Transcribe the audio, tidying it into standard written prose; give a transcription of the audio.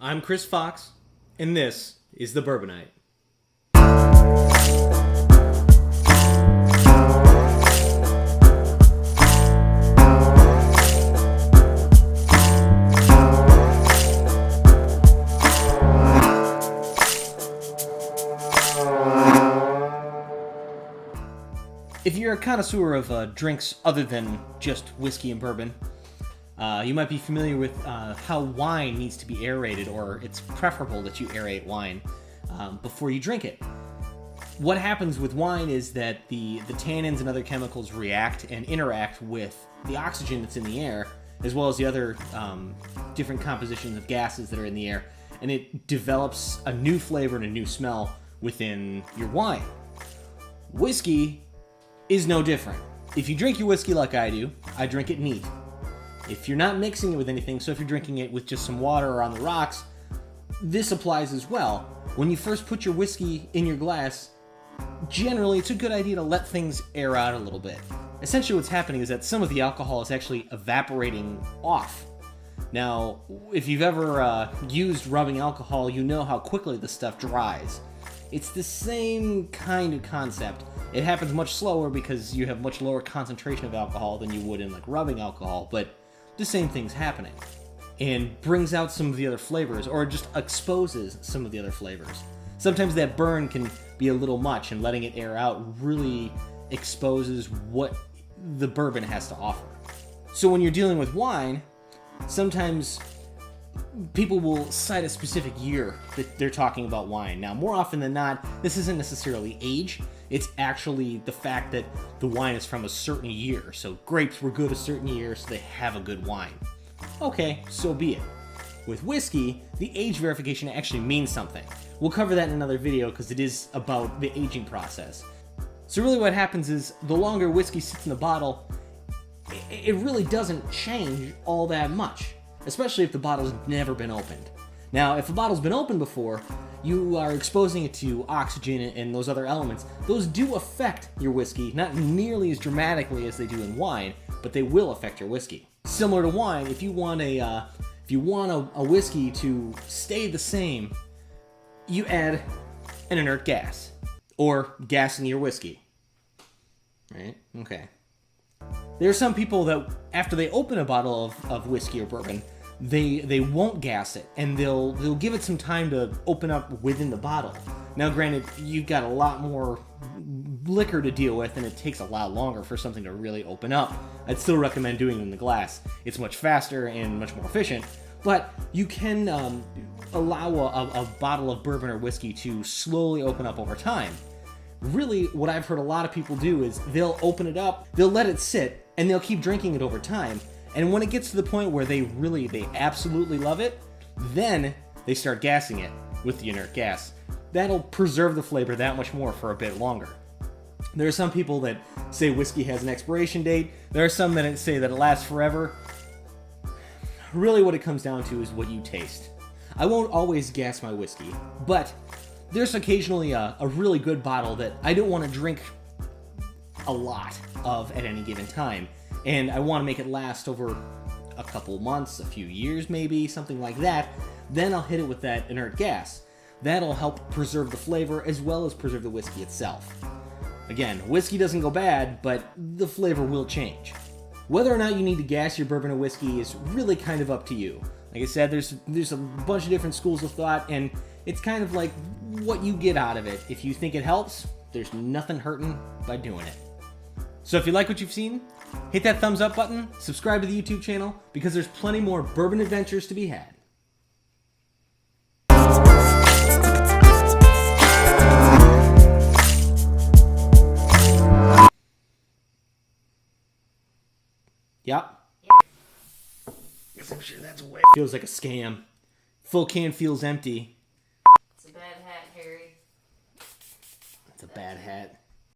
I'm Chris Fox, and this is The Bourbonite. If you're a connoisseur of drinks other than just whiskey and bourbon, you might be familiar with how wine needs to be aerated, or it's preferable that you aerate wine before you drink it. What happens with wine is that the tannins and other chemicals react and interact with the oxygen that's in the air, as well as the other different compositions of gases that are in the air, and it develops a new flavor and a new smell within your wine. Whiskey is no different. If you drink your whiskey like I do, I drink it neat. If you're not mixing it with anything, so if you're drinking it with just some water or on the rocks, this applies as well. When you first put your whiskey in your glass, generally it's a good idea to let things air out a little bit. Essentially what's happening is that some of the alcohol is actually evaporating off. Now, if you've ever used rubbing alcohol, you know how quickly the stuff dries. It's the same kind of concept. It happens much slower because you have much lower concentration of alcohol than you would in like rubbing alcohol, but the same thing's happening. And brings out some of the other flavors, or just exposes some of the other flavors. Sometimes that burn can be a little much, and letting it air out really exposes what the bourbon has to offer. So when you're dealing with wine, sometimes people will cite a specific year that they're talking about wine. Now, more often than not, this isn't necessarily age. It's actually the fact that the wine is from a certain year. So grapes were good a certain year, so they have a good wine. Okay, so be it. With whiskey, the age verification actually means something. We'll cover that in another video because it is about the aging process. So really what happens is the longer whiskey sits in the bottle, it really doesn't change all that much, especially if the bottle's never been opened. Now, if a bottle's been opened before, you are exposing it to oxygen and those other elements. Those do affect your whiskey, not nearly as dramatically as they do in wine, but they will affect your whiskey. Similar to wine, if you want a whiskey to stay the same, you add an inert gas, or gas in your whiskey. Right? Okay. There are some people that, after they open a bottle of whiskey or bourbon, they won't gas it, and they'll give it some time to open up within the bottle. Now, granted, you've got a lot more liquor to deal with, and it takes a lot longer for something to really open up. I'd still recommend doing it in the glass. It's much faster and much more efficient, but you can allow a bottle of bourbon or whiskey to slowly open up over time. Really, what I've heard a lot of people do is they'll open it up, they'll let it sit, and they'll keep drinking it over time. And when it gets to the point where they absolutely love it, then they start gassing it with the inert gas. That'll preserve the flavor that much more for a bit longer. There are some people that say whiskey has an expiration date. There are some that say that it lasts forever. Really what it comes down to is what you taste. I won't always gas my whiskey, but there's occasionally a really good bottle that I don't want to drink a lot of at any given time. And I want to make it last over a couple months, a few years maybe, something like that. Then I'll hit it with that inert gas. That'll help preserve the flavor as well as preserve the whiskey itself. Again, whiskey doesn't go bad, but the flavor will change. Whether or not you need to gas your bourbon or whiskey is really kind of up to you. Like I said, there's a bunch of different schools of thought, and it's kind of like what you get out of it. If you think it helps, there's nothing hurting by doing it. So if you like what you've seen, hit that thumbs up button, subscribe to the YouTube channel, because there's plenty more bourbon adventures to be had. Yep. Guess I'm sure that's way. Feels like a scam. Full can feels empty. It's a bad hat, Harry. It's a bad hat.